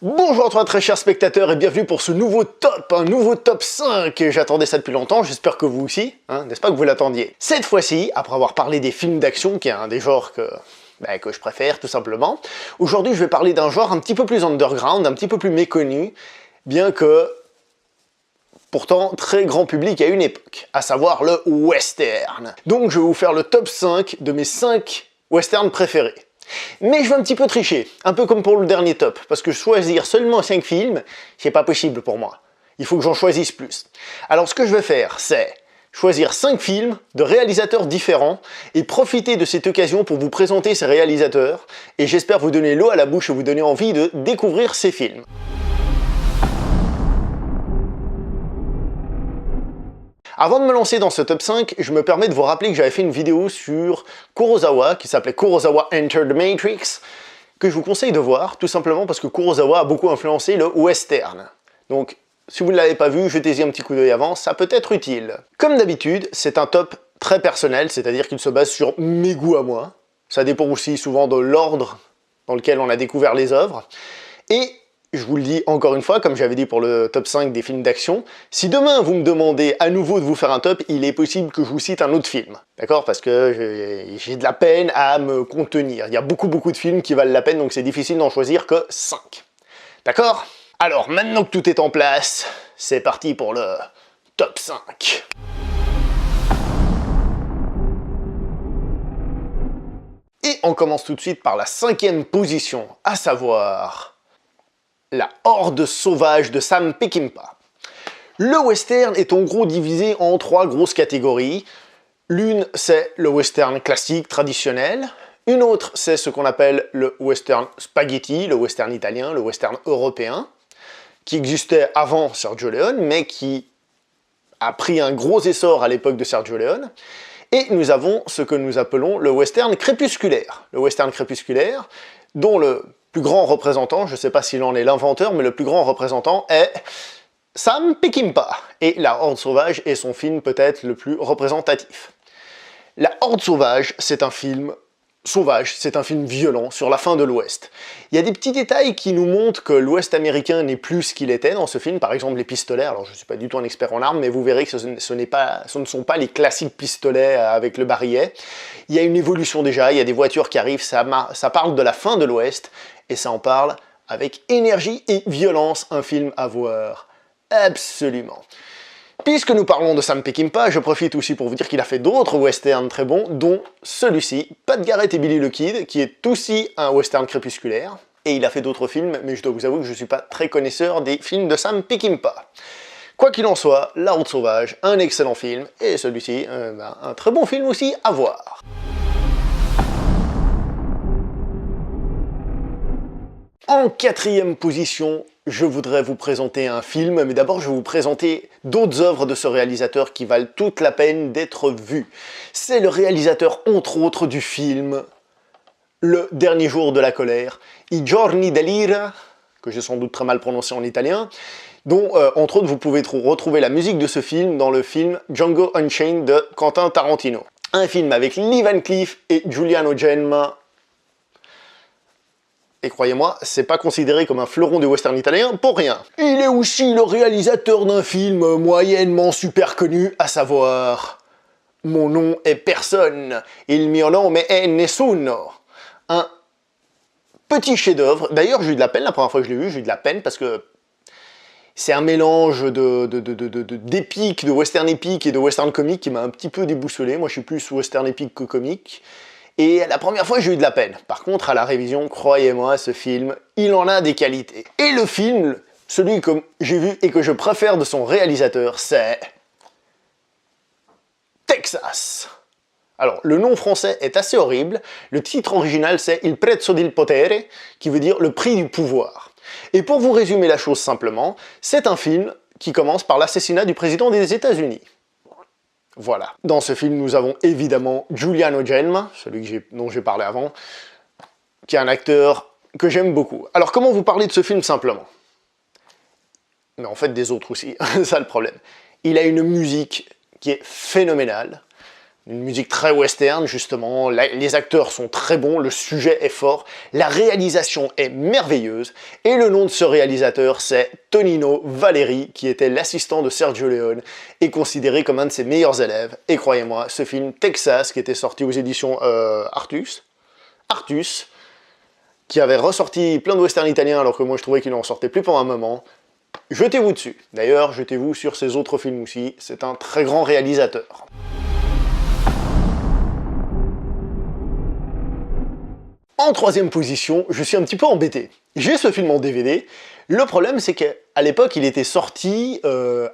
Bonjour à toi très chers spectateurs et bienvenue pour ce nouveau top, un nouveau top 5. J'attendais ça depuis longtemps, j'espère que vous aussi, n'est-ce pas que vous l'attendiez. Cette fois-ci, après avoir parlé des films d'action, qui est un des genres que je préfère tout simplement, aujourd'hui je vais parler d'un genre un petit peu plus underground, un petit peu plus méconnu, bien que pourtant très grand public à une époque, à savoir le western. Donc je vais vous faire le top 5 de mes 5 westerns préférés. Mais je vais un petit peu tricher, un peu comme pour le dernier top, parce que choisir seulement 5 films, c'est pas possible pour moi. Il faut que j'en choisisse plus. Alors ce que je vais faire, c'est choisir 5 films de réalisateurs différents et profiter de cette occasion pour vous présenter ces réalisateurs, et j'espère vous donner l'eau à la bouche et vous donner envie de découvrir ces films. Avant de me lancer dans ce top 5, je me permets de vous rappeler que j'avais fait une vidéo sur Kurosawa, qui s'appelait Kurosawa Enter the Matrix, que je vous conseille de voir, tout simplement parce que Kurosawa a beaucoup influencé le western. Donc, si vous ne l'avez pas vu, jetez-y un petit coup d'œil avant, ça peut être utile. Comme d'habitude, c'est un top très personnel, c'est-à-dire qu'il se base sur mes goûts à moi. Ça dépend aussi souvent de l'ordre dans lequel on a découvert les œuvres. Et je vous le dis encore une fois, comme j'avais dit pour le top 5 des films d'action, si demain vous me demandez à nouveau de vous faire un top, il est possible que je vous cite un autre film. D'accord? Parce que j'ai de la peine à me contenir. Il y a beaucoup de films qui valent la peine, donc c'est difficile d'en choisir que 5. D'accord? Alors, maintenant que tout est en place, c'est parti pour le top 5. Et on commence tout de suite par la 5e position, à savoir La Horde sauvage de Sam Peckinpah. Le western est en gros divisé en 3 grosses catégories. L'une, c'est le western classique, traditionnel. Une autre, c'est ce qu'on appelle le western spaghetti, le western italien, le western européen, qui existait avant Sergio Leone, mais qui a pris un gros essor à l'époque de Sergio Leone. Et nous avons ce que nous appelons le western crépusculaire. Le western crépusculaire, dont le plus grand représentant, je ne sais pas s'il en est l'inventeur, mais le plus grand représentant est Sam Peckinpah. Et La Horde sauvage est son film peut-être le plus représentatif. La Horde sauvage, c'est un film sauvage, c'est un film violent sur la fin de l'Ouest. Il y a des petits détails qui nous montrent que l'Ouest américain n'est plus ce qu'il était dans ce film, par exemple les pistolets. Alors je ne suis pas du tout un expert en armes, mais vous verrez que ce ne sont pas les classiques pistolets avec le barillet. Il y a une évolution déjà, il y a des voitures qui arrivent, ça parle de la fin de l'Ouest, et ça en parle avec énergie et violence, un film à voir. Absolument. Puisque nous parlons de Sam Peckinpah, je profite aussi pour vous dire qu'il a fait d'autres westerns très bons, dont celui-ci, Pat Garrett et Billy the Kid, qui est aussi un western crépusculaire. Et il a fait d'autres films, mais je dois vous avouer que je ne suis pas très connaisseur des films de Sam Peckinpah. Quoi qu'il en soit, La Horde sauvage, un excellent film, et celui-ci, un très bon film aussi à voir. En 4e position, je voudrais vous présenter un film, mais d'abord je vais vous présenter d'autres œuvres de ce réalisateur qui valent toute la peine d'être vues. C'est le réalisateur, entre autres, du film Le Dernier Jour de la Colère, I Giorni dell'Ira, que j'ai sans doute très mal prononcé en italien, dont, entre autres, vous pouvez retrouver la musique de ce film dans le film Django Unchained de Quentin Tarantino. Un film avec Lee Van Cleef et Giuliano Gemma. Et croyez-moi, c'est pas considéré comme un fleuron du western italien pour rien. Il est aussi le réalisateur d'un film moyennement super connu, à savoir Mon nom est personne, il mio nome è nessuno. Un petit chef-d'œuvre. D'ailleurs, j'ai eu de la peine la première fois que je l'ai vu, j'ai eu de la peine parce que c'est un mélange d'épique, de western épique et de western comique qui m'a un petit peu déboussolé. Moi, je suis plus western épique que comique. Et la première fois, j'ai eu de la peine. Par contre, à la révision, croyez-moi, ce film, il en a des qualités. Et le film, celui que j'ai vu et que je préfère de son réalisateur, c'est Texas. Alors, le nom français est assez horrible. Le titre original, c'est Il prezzo del potere, qui veut dire le prix du pouvoir. Et pour vous résumer la chose simplement, c'est un film qui commence par l'assassinat du président des États-Unis. Voilà. Dans ce film, nous avons évidemment Giuliano Gemma, celui dont j'ai parlé avant, qui est un acteur que j'aime beaucoup. Alors, comment vous parler de ce film simplement? Mais en fait, des autres aussi, c'est ça le problème. Il a une musique qui est phénoménale, Une musique très western, justement, les acteurs sont très bons, le sujet est fort, la réalisation est merveilleuse, et le nom de ce réalisateur, c'est Tonino Valeri, qui était l'assistant de Sergio Leone, et considéré comme un de ses meilleurs élèves. Et croyez-moi, ce film Texas, qui était sorti aux éditions Artus, qui avait ressorti plein de westerns italiens, alors que moi je trouvais qu'il n'en sortait plus pour un moment, jetez-vous dessus. D'ailleurs, jetez-vous sur ses autres films aussi, c'est un très grand réalisateur. En troisième position, je suis un petit peu embêté. J'ai ce film en DVD. Le problème, c'est qu'à l'époque, il était sorti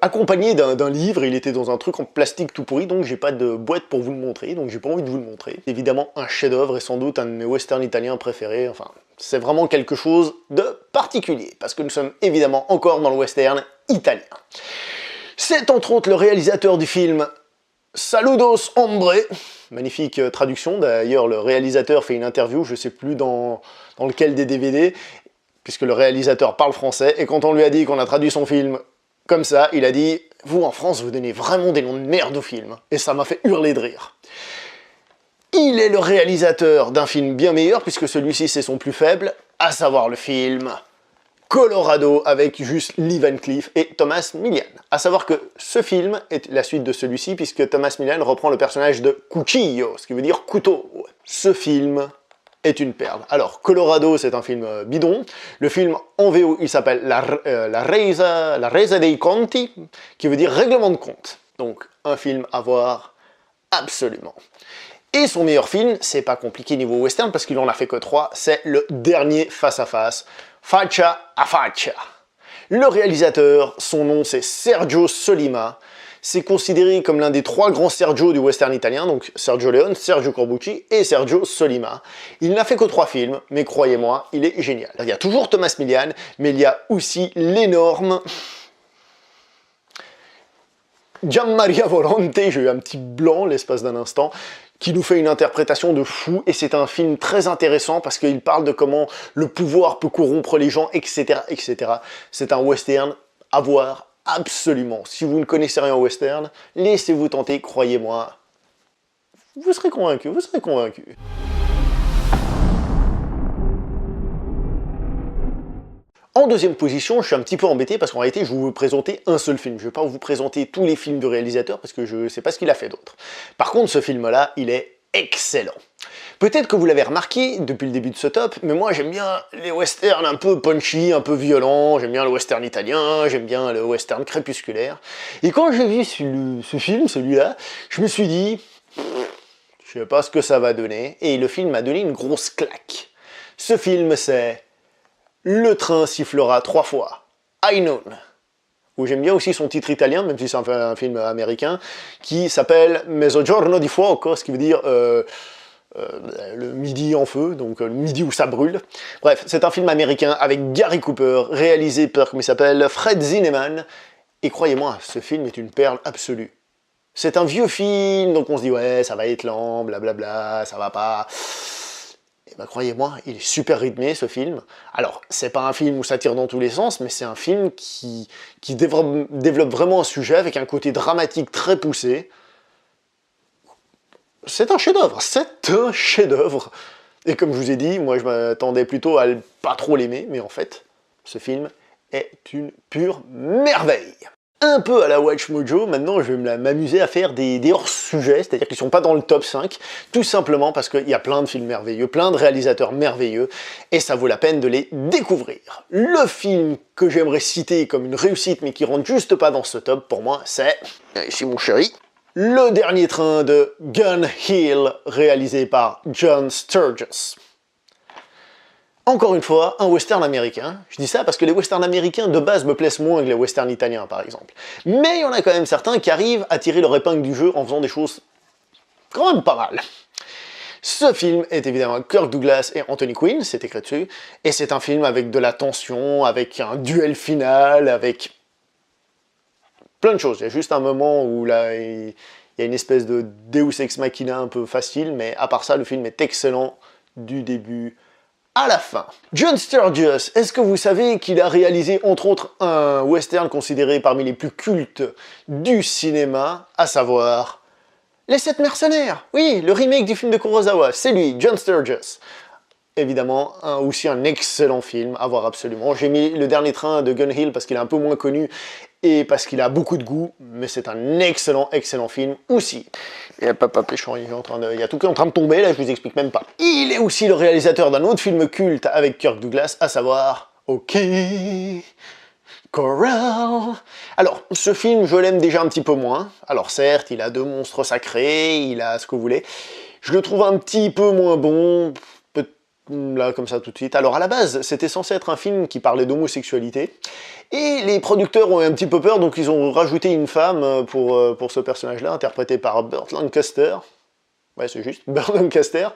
accompagné d'un livre. Il était dans un truc en plastique tout pourri, donc j'ai pas de boîte pour vous le montrer, donc j'ai pas envie de vous le montrer. Évidemment, un chef-d'œuvre et sans doute un de mes westerns italiens préférés. Enfin, c'est vraiment quelque chose de particulier, parce que nous sommes évidemment encore dans le western italien. C'est entre autres le réalisateur du film Saludos Hombre, magnifique traduction, d'ailleurs le réalisateur fait une interview, je sais plus dans lequel des DVD, puisque le réalisateur parle français, et quand on lui a dit qu'on a traduit son film comme ça, il a dit « Vous en France, vous donnez vraiment des noms de merde aux films », et ça m'a fait hurler de rire. Il est le réalisateur d'un film bien meilleur, puisque celui-ci c'est son plus faible, à savoir le film Colorado, avec juste Lee Van Cleef et Thomas Millian. A savoir que ce film est la suite de celui-ci, puisque Thomas Millian reprend le personnage de Cuchillo, ce qui veut dire couteau. Ce film est une perle. Alors, Colorado, c'est un film bidon. Le film, en VO, il s'appelle La Resa dei Conti, qui veut dire règlement de compte. Donc, un film à voir absolument. Et son meilleur film, c'est pas compliqué niveau western, parce qu'il en a fait que 3, c'est le dernier face-à-face, Faccia a Faccia. Le réalisateur, son nom c'est Sergio Sollima. C'est considéré comme l'un des 3 grands Sergio du western italien, donc Sergio Leone, Sergio Corbucci et Sergio Sollima. Il n'a fait que 3 films, mais croyez-moi, il est génial. Il y a toujours Thomas Millian, mais il y a aussi l'énorme Gianmaria Volonte, j'ai eu un petit blanc l'espace d'un instant, qui nous fait une interprétation de fou, et c'est un film très intéressant parce qu'il parle de comment le pouvoir peut corrompre les gens, etc., etc. C'est un western à voir absolument. Si vous ne connaissez rien au western, laissez-vous tenter, croyez-moi. Vous serez convaincu, vous serez convaincu. En deuxième position, je suis un petit peu embêté parce qu'en réalité, je vais vous présenter un seul film. Je ne vais pas vous présenter tous les films du réalisateur parce que je ne sais pas ce qu'il a fait d'autre. Par contre, ce film-là, il est excellent. Peut-être que vous l'avez remarqué depuis le début de ce top, mais moi j'aime bien les westerns un peu punchy, un peu violents, j'aime bien le western italien, j'aime bien le western crépusculaire. Et quand j'ai vu ce film, celui-là, je me suis dit, je sais pas ce que ça va donner, et le film m'a donné une grosse claque. Ce film, c'est Le train sifflera 3 fois, I Know, où j'aime bien aussi son titre italien, même si c'est un film américain, qui s'appelle Mezzogiorno di Fuoco, ce qui veut dire le midi en feu, donc le midi où ça brûle. Bref, c'est un film américain avec Gary Cooper, réalisé par, comment il s'appelle, Fred Zinnemann, et croyez-moi, ce film est une perle absolue. C'est un vieux film, donc on se dit, ouais, ça va être lent, blablabla, ça va pas... Ben, croyez-moi, il est super rythmé ce film. Alors, c'est pas un film où ça tire dans tous les sens, mais c'est un film qui développe vraiment un sujet avec un côté dramatique très poussé. C'est un chef-d'œuvre, c'est un chef-d'œuvre. Et comme je vous ai dit, moi je m'attendais plutôt à pas trop l'aimer, mais en fait, ce film est une pure merveille. Un peu à la Watch Mojo, maintenant je vais m'amuser à faire des hors-sujets, c'est-à-dire qu'ils ne sont pas dans le top 5, tout simplement parce qu'il y a plein de films merveilleux, plein de réalisateurs merveilleux, et ça vaut la peine de les découvrir. Le film que j'aimerais citer comme une réussite, mais qui rentre juste pas dans ce top, pour moi, c'est, ici mon chéri, Le Dernier Train de Gun Hill, réalisé par John Sturges. Encore une fois, un western américain. Je dis ça parce que les westerns américains de base me plaisent moins que les westerns italiens par exemple. Mais il y en a quand même certains qui arrivent à tirer leur épingle du jeu en faisant des choses quand même pas mal. Ce film est évidemment Kirk Douglas et Anthony Quinn, c'est écrit dessus, et c'est un film avec de la tension, avec un duel final, avec plein de choses. Il y a juste un moment où là, il y a une espèce de Deus Ex Machina un peu facile, mais à part ça, le film est excellent du début à la fin. John Sturges, est-ce que vous savez qu'il a réalisé entre autres un western considéré parmi les plus cultes du cinéma, à savoir Les 7 mercenaires. Oui, le remake du film de Kurosawa, c'est lui, John Sturges. Évidemment, aussi un excellent film à voir absolument. J'ai mis Le Dernier Train de Gun Hill parce qu'il est un peu moins connu et parce qu'il a beaucoup de goût, mais c'est un excellent, excellent film aussi. Et papa péchant, il y a tout qui est en train de tomber, là je vous explique même pas. Il est aussi le réalisateur d'un autre film culte avec Kirk Douglas, à savoir OK Corral. Alors, ce film, je l'aime déjà un petit peu moins. Alors certes, il a 2 monstres sacrés, il a ce que vous voulez. Je le trouve un petit peu moins bon, là, comme ça, tout de suite. Alors, à la base, c'était censé être un film qui parlait d'homosexualité, et les producteurs ont eu un petit peu peur, donc ils ont rajouté une femme pour ce personnage-là, interprété par Burt Lancaster. Ouais, c'est juste, Burt Lancaster.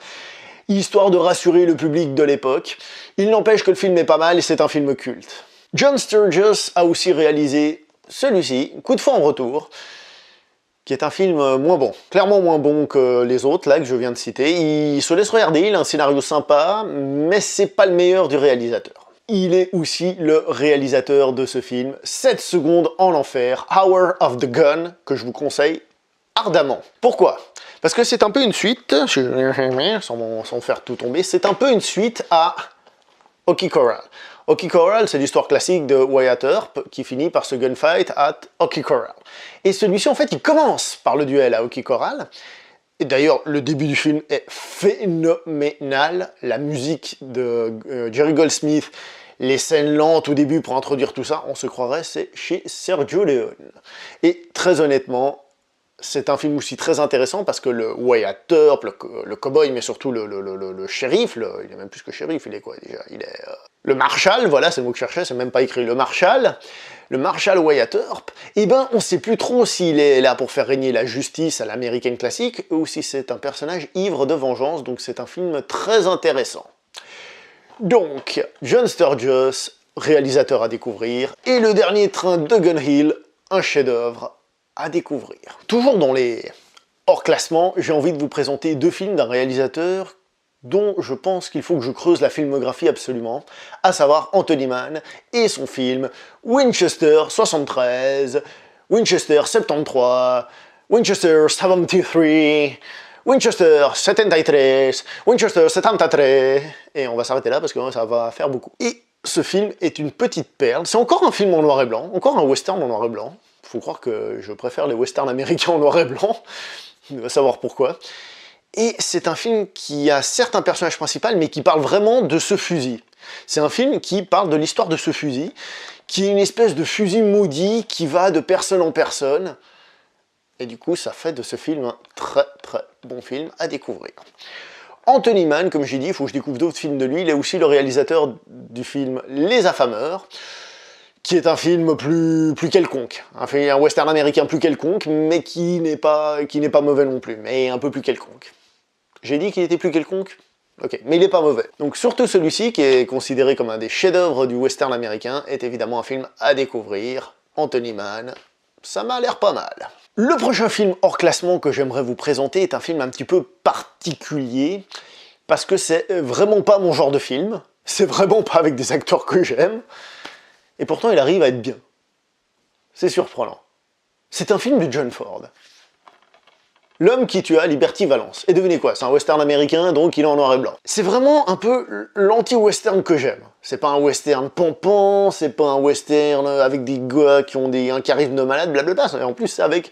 Histoire de rassurer le public de l'époque. Il n'empêche que le film est pas mal, et c'est un film culte. John Sturges a aussi réalisé celui-ci, Coup de feu en retour, qui est un film moins bon, clairement moins bon que les autres, là, que je viens de citer. Il se laisse regarder, il a un scénario sympa, mais c'est pas le meilleur du réalisateur. Il est aussi le réalisateur de ce film, 7 secondes en enfer, Hour of the Gun, que je vous conseille ardemment. Pourquoi? Parce que c'est un peu une suite, sans faire tout tomber, c'est un peu une suite à OK Corral. OK Corral, c'est l'histoire classique de Wyatt Earp qui finit par ce gunfight à OK Corral. Et celui-ci, en fait, il commence par le duel à OK Corral. Et d'ailleurs, le début du film est phénoménal. La musique de Jerry Goldsmith, les scènes lentes au début pour introduire tout ça, on se croirait c'est chez Sergio Leone. Et très honnêtement, c'est un film aussi très intéressant parce que le Wyatt Earp, le cowboy, mais surtout le shérif, il est même plus que shérif, il est quoi déjà? Il est le marshal, voilà, c'est le mot que je cherchais, c'est même pas écrit, le marshal Wyatt Earp, eh ben on sait plus trop s'il est là pour faire régner la justice à l'américaine classique, ou si c'est un personnage ivre de vengeance, donc c'est un film très intéressant. Donc, John Sturges, réalisateur à découvrir, et Le Dernier Train de Gun Hill, un chef-d'œuvre à découvrir. Toujours dans les hors-classement, j'ai envie de vous présenter 2 films d'un réalisateur dont je pense qu'il faut que je creuse la filmographie absolument, à savoir Anthony Mann et son film Winchester 73, Winchester 73, Winchester 73, Winchester 73, Winchester 73, et on va s'arrêter là parce que ça va faire beaucoup. Et ce film est une petite perle, c'est encore un film en noir et blanc, encore un western en noir et blanc. Faut croire que je préfère les westerns américains en noir et blanc, on va savoir pourquoi. Et c'est un film qui a certes un personnage principal, mais qui parle vraiment de ce fusil. C'est un film qui parle de l'histoire de ce fusil, qui est une espèce de fusil maudit qui va de personne en personne. Et du coup, ça fait de ce film un très très bon film à découvrir. Anthony Mann, comme j'ai dit, il faut que je découvre d'autres films de lui. Il est aussi le réalisateur du film Les Affameurs, qui est un film plus quelconque, un western américain plus quelconque, mais qui n'est pas mauvais non plus, mais un peu plus quelconque. J'ai dit qu'il était plus quelconque? Ok, mais il n'est pas mauvais. Donc surtout celui-ci, qui est considéré comme un des chefs-d'œuvre du western américain, est évidemment un film à découvrir. Anthony Mann, ça m'a l'air pas mal. Le prochain film hors classement que j'aimerais vous présenter est un film un petit peu particulier, parce que c'est vraiment pas mon genre de film, c'est vraiment pas avec des acteurs que j'aime, et pourtant il arrive à être bien. C'est surprenant. C'est un film de John Ford. L'homme qui tua Liberty Valance. Et devinez quoi, c'est un western américain, donc il est en noir et blanc. C'est vraiment un peu l'anti-western que j'aime. C'est pas un western pompant, c'est pas un western avec des gars qui ont un charisme de malade, blablabla. En plus, c'est avec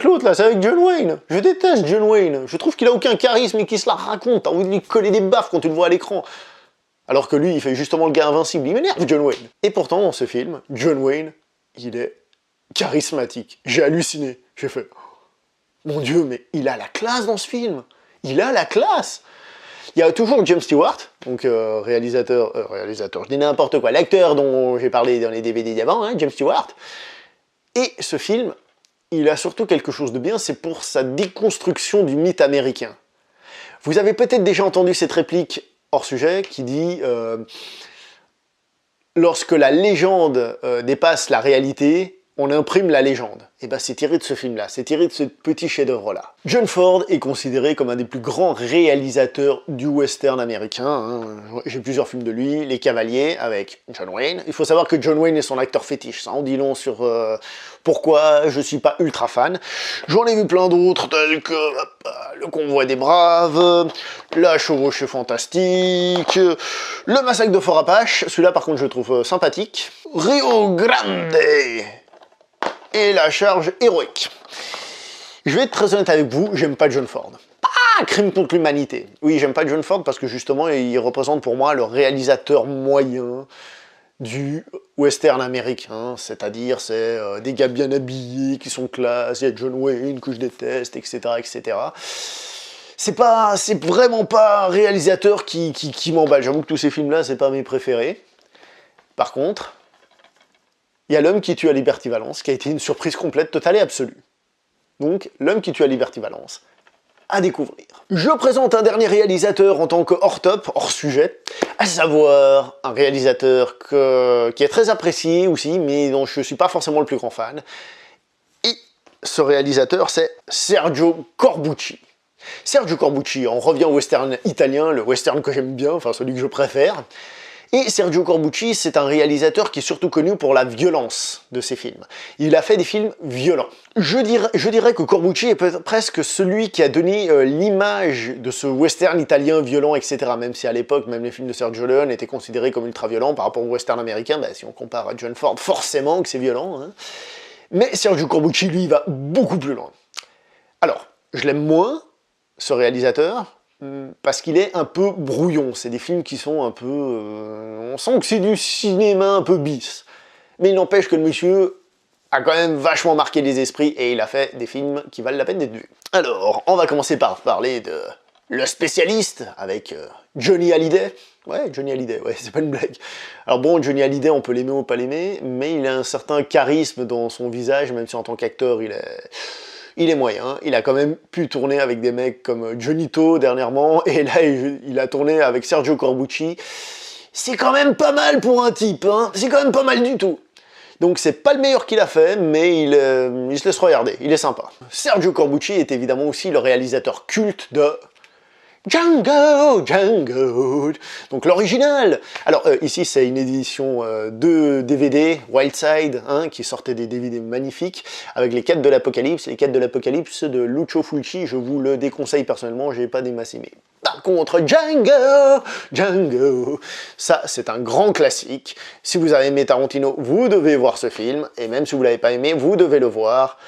l'autre, là, c'est avec John Wayne. Je déteste John Wayne. Je trouve qu'il a aucun charisme et qu'il se la raconte. T'as envie de lui coller des baffes quand tu le vois à l'écran. Alors que lui, il fait justement le gars invincible. Il m'énerve, John Wayne. Et pourtant, dans ce film, John Wayne, il est charismatique. J'ai halluciné. J'ai fait... Mon Dieu, mais il a la classe dans ce film. Il a la classe. Il y a toujours James Stewart, donc réalisateur, je dis n'importe quoi, l'acteur dont j'ai parlé dans les DVD d'avant, hein, James Stewart. Et ce film, il a surtout quelque chose de bien, c'est pour sa déconstruction du mythe américain. Vous avez peut-être déjà entendu cette réplique hors sujet qui dit lorsque la légende dépasse la réalité, on imprime la légende. Et ben c'est tiré de ce film-là, c'est tiré de ce petit chef-d'œuvre-là. John Ford est considéré comme un des plus grands réalisateurs du western américain. Hein. J'ai plusieurs films de lui, Les Cavaliers avec John Wayne. Il faut savoir que John Wayne est son acteur fétiche, ça en dit long sur pourquoi je suis pas ultra fan. J'en ai vu plein d'autres, tels que Le Convoi des Braves, La Chevauchée Fantastique, Le Massacre de Fort Apache, celui-là par contre je le trouve sympathique, Rio Grande et La Charge Héroïque. Je vais être très honnête avec vous, j'aime pas John Ford. Ah, Crime contre l'humanité. Oui, j'aime pas John Ford parce que justement, il représente pour moi le réalisateur moyen du western américain, c'est-à-dire c'est des gars bien habillés, qui sont classe, il y a John Wayne que je déteste, etc., etc. C'est vraiment pas un réalisateur qui m'emballe. J'avoue que tous ces films-là, c'est pas mes préférés. Par contre, il y a L'Homme qui tue à Liberty Valance, qui a été une surprise complète, totale et absolue. Donc, L'Homme qui tue à Liberty Valance, à découvrir. Je présente un dernier réalisateur en tant que hors-top, hors-sujet, à savoir un réalisateur qui est très apprécié aussi, mais dont je ne suis pas forcément le plus grand fan. Et ce réalisateur, c'est Sergio Corbucci. Sergio Corbucci, on revient au western italien, le western que j'aime bien, enfin celui que je préfère. Et Sergio Corbucci, c'est un réalisateur qui est surtout connu pour la violence de ses films. Il a fait des films violents. Je dirais que Corbucci est presque celui qui a donné l'image de ce western italien violent, etc. Même si à l'époque, même les films de Sergio Leone étaient considérés comme ultra violents par rapport au western américain, bah, si on compare à John Ford, forcément que c'est violent. Hein. Mais Sergio Corbucci, lui, va beaucoup plus loin. Alors, je l'aime moins, ce réalisateur, parce qu'il est un peu brouillon. C'est des films qui sont un peu... on sent que c'est du cinéma un peu bis. Mais il n'empêche que le monsieur a quand même vachement marqué les esprits et il a fait des films qui valent la peine d'être vus. Alors, on va commencer par parler de Le Spécialiste avec Johnny Hallyday. Ouais, Johnny Hallyday, ouais, c'est pas une blague. Alors bon, Johnny Hallyday, on peut l'aimer ou pas l'aimer, mais il a un certain charisme dans son visage, même si en tant qu'acteur, il est moyen. Il a quand même pu tourner avec des mecs comme Johnny To dernièrement, et là il a tourné avec Sergio Corbucci. C'est quand même pas mal pour un type, hein. C'est quand même pas mal du tout. Donc c'est pas le meilleur qu'il a fait, mais il se laisse regarder, il est sympa. Sergio Corbucci est évidemment aussi le réalisateur culte de Django, Django, donc l'original. Alors ici c'est une édition de DVD, Wildside, hein, qui sortait des DVD magnifiques, avec les 4 de l'Apocalypse. Les 4 de l'Apocalypse de Lucio Fulci, je vous le déconseille personnellement, j'ai pas démassé. Mais par contre, Django, Django, ça c'est un grand classique. Si vous avez aimé Tarantino, vous devez voir ce film, et même si vous l'avez pas aimé, vous devez le voir.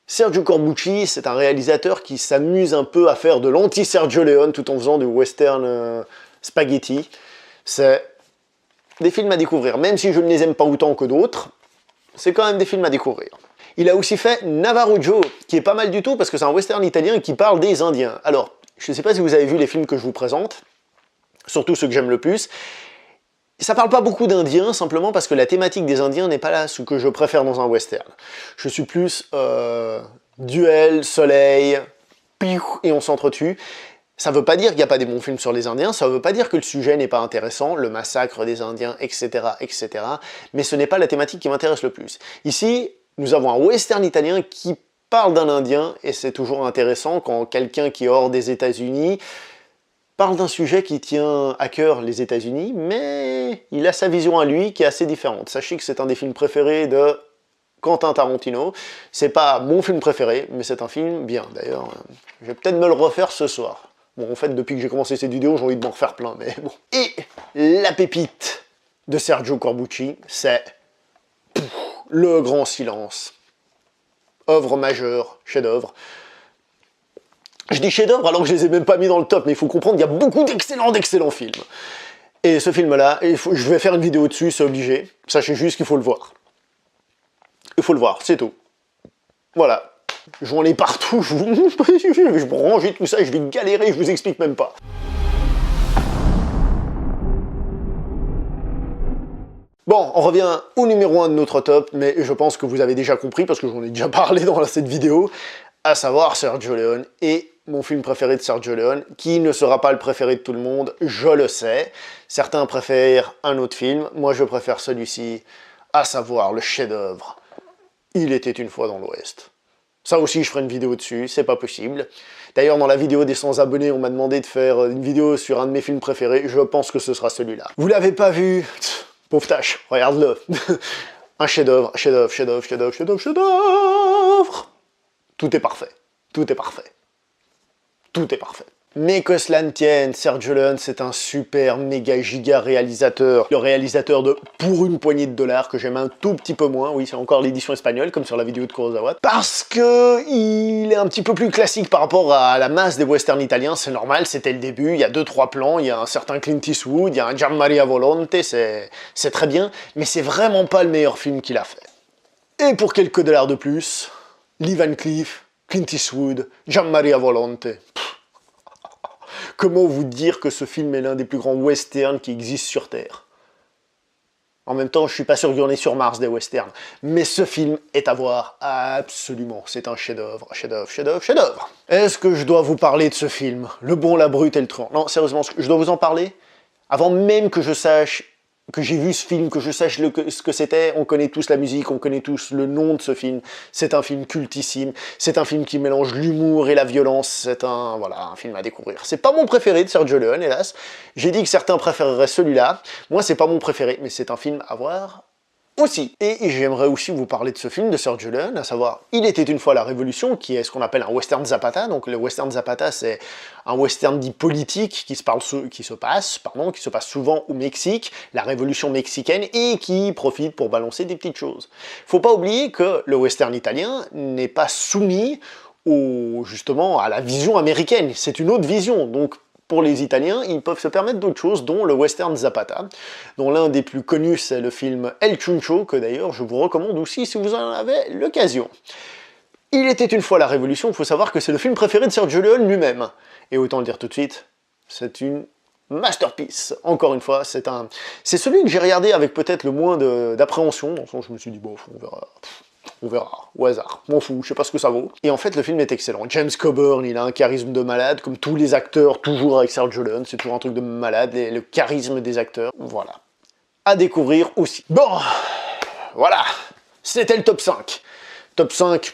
Sergio Corbucci, c'est un réalisateur qui s'amuse un peu à faire de l'anti-Sergio Leone tout en faisant du western spaghetti. C'est des films à découvrir, même si je ne les aime pas autant que d'autres, c'est quand même des films à découvrir. Il a aussi fait Navarro Joe, qui est pas mal du tout parce que c'est un western italien qui parle des Indiens. Alors, je ne sais pas si vous avez vu les films que je vous présente, surtout ceux que j'aime le plus. Ça parle pas beaucoup d'Indiens, simplement parce que la thématique des Indiens n'est pas là ce que je préfère dans un western. Je suis plus duel, soleil, et on s'entretue. Ça veut pas dire qu'il n'y a pas des bons films sur les Indiens, ça veut pas dire que le sujet n'est pas intéressant, le massacre des Indiens, etc., etc., mais ce n'est pas la thématique qui m'intéresse le plus. Ici, nous avons un western italien qui parle d'un Indien, et c'est toujours intéressant quand quelqu'un qui est hors des États-Unis parle d'un sujet qui tient à cœur les États-Unis, mais il a sa vision à lui qui est assez différente. Sachez que c'est un des films préférés de Quentin Tarantino. C'est pas mon film préféré, mais c'est un film bien. D'ailleurs, je vais peut-être me le refaire ce soir. Bon, en fait, depuis que j'ai commencé cette vidéo, j'ai envie de m'en refaire plein, mais bon. Et la pépite de Sergio Corbucci, c'est Le Grand Silence. Œuvre majeure, chef-d'œuvre. Je dis chef-d'œuvre alors que je les ai même pas mis dans le top, mais il faut comprendre qu'il y a beaucoup d'excellents films. Et ce film-là, je vais faire une vidéo dessus, c'est obligé. Sachez juste qu'il faut le voir. Il faut le voir, c'est tout. Voilà. Je vais aller partout, je vais ranger tout ça, je vais galérer, je vous explique même pas. Bon, on revient au numéro 1 de notre top, mais je pense que vous avez déjà compris, parce que j'en ai déjà parlé dans cette vidéo, à savoir Sergio Leone, et mon film préféré de Sergio Leone, qui ne sera pas le préféré de tout le monde, je le sais. Certains préfèrent un autre film, moi je préfère celui-ci, à savoir le chef-d'œuvre Il était une fois dans l'Ouest. Ça aussi, je ferai une vidéo dessus, c'est pas possible. D'ailleurs, dans la vidéo des 100 abonnés, on m'a demandé de faire une vidéo sur un de mes films préférés. Je pense que ce sera celui-là. Vous l'avez pas vu? Pauvre tâche, regarde-le. Un chef-d'œuvre, chef-d'œuvre, chef-d'œuvre, chef-d'œuvre, chef-d'œuvre, chef-d'œuvre. Tout est parfait. Tout est parfait. Tout est parfait. Mais que cela ne tienne, Sergio Leone, c'est un super méga giga réalisateur. Le réalisateur de Pour une poignée de dollars, que j'aime un tout petit peu moins. Oui, c'est encore l'édition espagnole, comme sur la vidéo de Kurosawa. Parce que il est un petit peu plus classique par rapport à la masse des westerns italiens. C'est normal, c'était le début. Il y a 2-3 plans, il y a un certain Clint Eastwood, il y a un Gianmaria Volonté, c'est très bien. Mais c'est vraiment pas le meilleur film qu'il a fait. Et pour quelques dollars de plus, Lee Van Cleef, Clint Eastwood, Gianmaria Volonté. Comment vous dire que ce film est l'un des plus grands westerns qui existent sur Terre? En même temps, je suis pas sûr qu'il y en ait sur Mars des westerns, mais ce film est à voir absolument. C'est un chef-d'œuvre, chef-d'œuvre, chef-d'œuvre, chef-d'œuvre. Est-ce que je dois vous parler de ce film? Le bon, la brute et le truand. Non, sérieusement, je dois vous en parler? Avant même que je sache que j'ai vu ce film, que je sache ce que c'était, on connaît tous la musique, on connaît tous le nom de ce film. C'est un film cultissime, c'est un film qui mélange l'humour et la violence, c'est un film à découvrir. C'est pas mon préféré de Sergio Leone, hélas. J'ai dit que certains préféreraient celui-là. Moi, c'est pas mon préféré, mais c'est un film à voir aussi. Et j'aimerais aussi vous parler de ce film de Sergio Leone, à savoir Il était une fois la Révolution, qui est ce qu'on appelle un western Zapata. Donc le western Zapata, c'est un western dit politique qui se passe souvent au Mexique, la Révolution mexicaine, et qui profite pour balancer des petites choses. Faut pas oublier que le western italien n'est pas soumis justement à la vision américaine. C'est une autre vision, donc pour les Italiens, ils peuvent se permettre d'autres choses, dont le western Zapata, dont l'un des plus connus, c'est le film El Chuncho, que d'ailleurs je vous recommande aussi si vous en avez l'occasion. Il était une fois la Révolution, il faut savoir que c'est le film préféré de Sergio Leone lui-même. Et autant le dire tout de suite, c'est une masterpiece. Encore une fois, c'est celui que j'ai regardé avec peut-être le moins d'appréhension, dans le sens où je me suis dit, bon, on verra, au hasard, m'en fous, je sais pas ce que ça vaut. Et en fait, le film est excellent. James Coburn, il a un charisme de malade, comme tous les acteurs, toujours avec Sergio Leone, c'est toujours un truc de malade, le charisme des acteurs, voilà. À découvrir aussi. Bon, voilà, c'était le top 5. Top 5,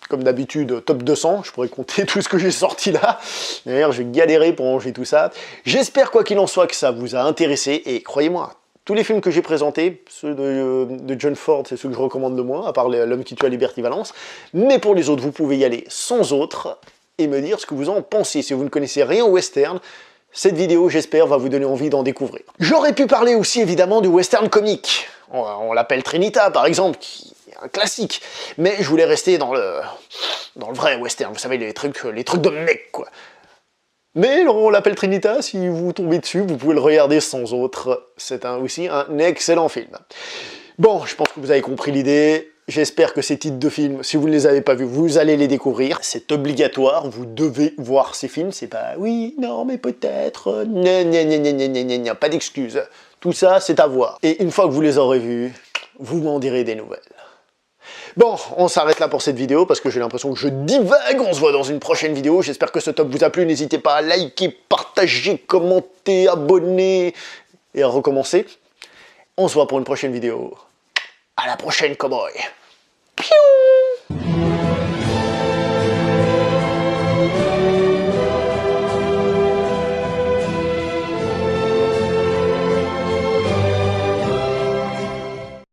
comme d'habitude, top 200, je pourrais compter tout ce que j'ai sorti là. D'ailleurs, je vais galérer pour ranger tout ça. J'espère, quoi qu'il en soit, que ça vous a intéressé, et croyez-moi, tous les films que j'ai présentés, ceux de John Ford, c'est ceux que je recommande le moins, à part L'homme qui tue à Liberty Valance. Mais pour les autres, vous pouvez y aller sans autre et me dire ce que vous en pensez. Si vous ne connaissez rien au western, cette vidéo, j'espère, va vous donner envie d'en découvrir. J'aurais pu parler aussi, évidemment, du western comique. On l'appelle Trinita, par exemple, qui est un classique. Mais je voulais rester dans le vrai western, vous savez, les trucs de mec, quoi. Mais on l'appelle Trinita, si vous tombez dessus, vous pouvez le regarder sans autre. C'est aussi un excellent film. Bon, je pense que vous avez compris l'idée. J'espère que ces titres de films, si vous ne les avez pas vus, vous allez les découvrir. C'est obligatoire, vous devez voir ces films. C'est pas « oui, non, mais peut-être... » pas d'excuses. Tout ça, c'est à voir. Et une fois que vous les aurez vus, vous m'en direz des nouvelles. Bon, on s'arrête là pour cette vidéo parce que j'ai l'impression que je divague. On se voit dans une prochaine vidéo. J'espère que ce top vous a plu. N'hésitez pas à liker, partager, commenter, abonner et à recommencer. On se voit pour une prochaine vidéo. À la prochaine, cowboy!